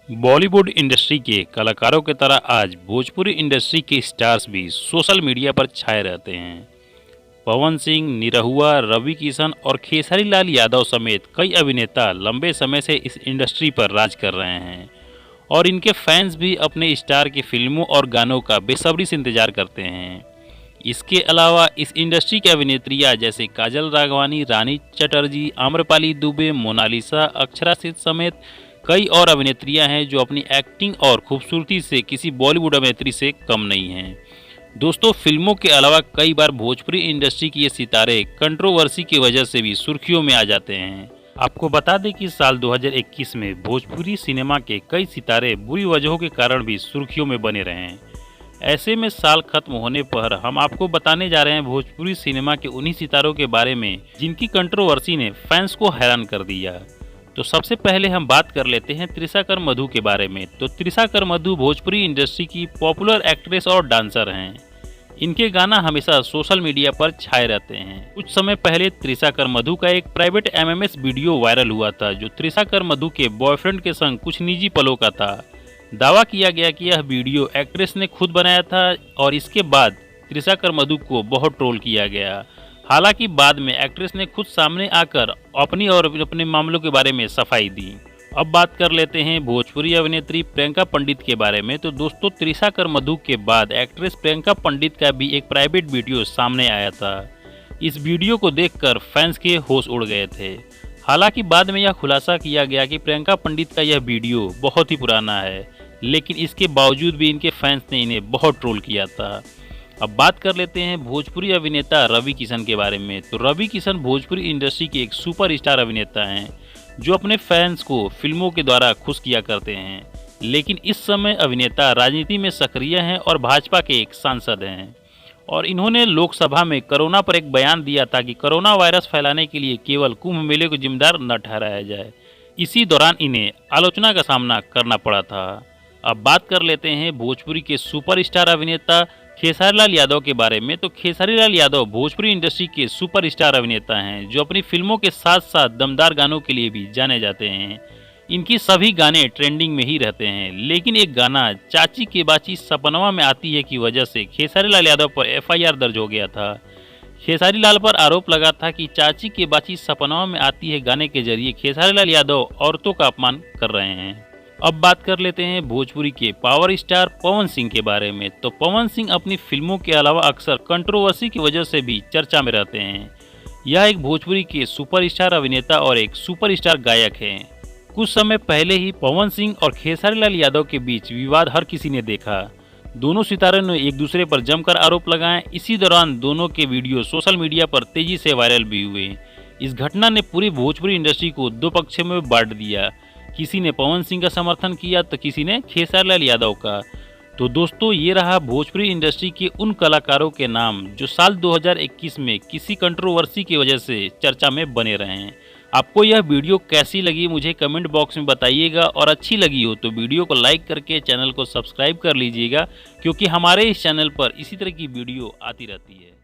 Bollywood industry के कलाकारों की तरह आज भोजपुरी इंडस्ट्री के स्टार्स भी सोशल मीडिया पर छाए रहते हैं। पवन सिंह, निरहुआ, रवि किशन और खेसारी लाल यादव समेत कई अभिनेता लंबे समय से इस इंडस्ट्री पर राज कर रहे हैं और इनके फैंस भी अपने स्टार की फिल्मों और गानों का बेसब्री से इंतजार करते हैं। इसके अलावा इस इंडस्ट्री की अभिनेत्रियां जैसे काजल राघवानी, रानी चटर्जी, आम्रपाली दुबे, मोनालिसा, अक्षरा सिंह समेत कई और अभिनेत्रियां हैं जो अपनी एक्टिंग और खूबसूरती से किसी बॉलीवुड अभिनेत्री से कम नहीं हैं। दोस्तों, फिल्मों के अलावा कई बार भोजपुरी इंडस्ट्री के ये सितारे कंट्रोवर्सी की वजह से भी सुर्खियों में आ जाते हैं। आपको बता दें कि साल 2021 में भोजपुरी सिनेमा के कई सितारे बुरी वजहों के कारण भी सुर्खियों में बने रहे हैं। ऐसे में साल खत्म होने पर हम आपको बताने जा रहे हैं भोजपुरी सिनेमा के उन्हीं सितारों के बारे में जिनकी कंट्रोवर्सी ने फैंस को हैरान कर दिया। तो सबसे पहले हम बात कर लेते हैं त्रिशाकर मधु के बारे में। तो त्रिशाकर मधु भोजपुरी इंडस्ट्री की पॉपुलर एक्ट्रेस और डांसर हैं। इनके गाना हमेशा सोशल मीडिया पर छाए रहते हैं। कुछ समय पहले त्रिशाकर मधु का एक प्राइवेट एमएमएस वीडियो वायरल हुआ था जो त्रिशाकर मधु के बॉयफ्रेंड के संग कुछ निजी पलों का था। दावा किया गया कि यह वीडियो एक्ट्रेस ने खुद बनाया था और इसके बाद त्रिशाकर मधु को बहुत ट्रोल किया गया। हालांकि बाद में एक्ट्रेस ने खुद सामने आकर अपनी और अपने मामलों के बारे में सफाई दी। अब बात कर लेते हैं भोजपुरी अभिनेत्री प्रियंका पंडित के बारे में। तो दोस्तों, त्रिशाकर मधु के बाद एक्ट्रेस प्रियंका पंडित का भी एक प्राइवेट वीडियो सामने आया था। इस वीडियो को देखकर फैंस के होश उड़ गए थे। हालांकि बाद में यह खुलासा किया गया कि प्रियंका पंडित का यह वीडियो बहुत ही पुराना है, लेकिन इसके बावजूद भी इनके फैंस ने इन्हें बहुत ट्रोल किया था। अब बात कर लेते हैं भोजपुरी अभिनेता रवि किशन के बारे में। तो रवि किशन भोजपुरी इंडस्ट्री के एक सुपरस्टार अभिनेता हैं जो अपने फैंस को फिल्मों के द्वारा खुश किया करते हैं, लेकिन इस समय अभिनेता राजनीति में सक्रिय हैं और भाजपा के एक सांसद हैं और इन्होंने लोकसभा में कोरोना पर एक बयान दिया था कि कोरोना वायरस फैलाने के लिए केवल कुंभ मेले को जिम्मेदार न ठहराया जाए। इसी दौरान इन्हें आलोचना का सामना करना पड़ा था। अब बात कर लेते हैं भोजपुरी के सुपरस्टार अभिनेता खेसारी लाल यादव के बारे में। तो खेसारी लाल यादव भोजपुरी इंडस्ट्री के सुपरस्टार अभिनेता हैं जो अपनी फिल्मों के साथ साथ दमदार गानों के लिए भी जाने जाते हैं। इनकी सभी गाने ट्रेंडिंग में ही रहते हैं, लेकिन एक गाना चाची के बाची सपनवा में आती है की वजह से खेसारी लाल यादव पर एफआईआर दर्ज हो गया था। खेसारी लाल पर आरोप लगा था कि चाची के बाची सपनवा में आती है गाने के जरिए खेसारी लाल यादव औरतों का अपमान कर रहे हैं। अब बात कर लेते हैं भोजपुरी के पावर स्टार पवन सिंह के बारे में। तो पवन सिंह अपनी फिल्मों के अलावा अक्सर कंट्रोवर्सी की वजह से भी चर्चा में रहते हैं। यह एक भोजपुरी के सुपरस्टार अभिनेता और एक सुपरस्टार गायक हैं। कुछ समय पहले ही पवन सिंह और खेसारी लाल यादव के बीच विवाद हर किसी ने देखा। दोनों सितारों ने एक दूसरे पर जमकर आरोप लगाए। इसी दौरान दोनों के वीडियो सोशल मीडिया पर तेजी से वायरल भी हुए। इस घटना ने पूरी भोजपुरी इंडस्ट्री को दो पक्षों में बांट दिया। किसी ने पवन सिंह का समर्थन किया तो किसी ने खेसारी लाल यादव का। तो दोस्तों, ये रहा भोजपुरी इंडस्ट्री के उन कलाकारों के नाम जो साल 2021 में किसी कंट्रोवर्सी की वजह से चर्चा में बने रहे हैं। आपको यह वीडियो कैसी लगी मुझे कमेंट बॉक्स में बताइएगा और अच्छी लगी हो तो वीडियो को लाइक करके चैनल को सब्सक्राइब कर लीजिएगा, क्योंकि हमारे इस चैनल पर इसी तरह की वीडियो आती रहती है।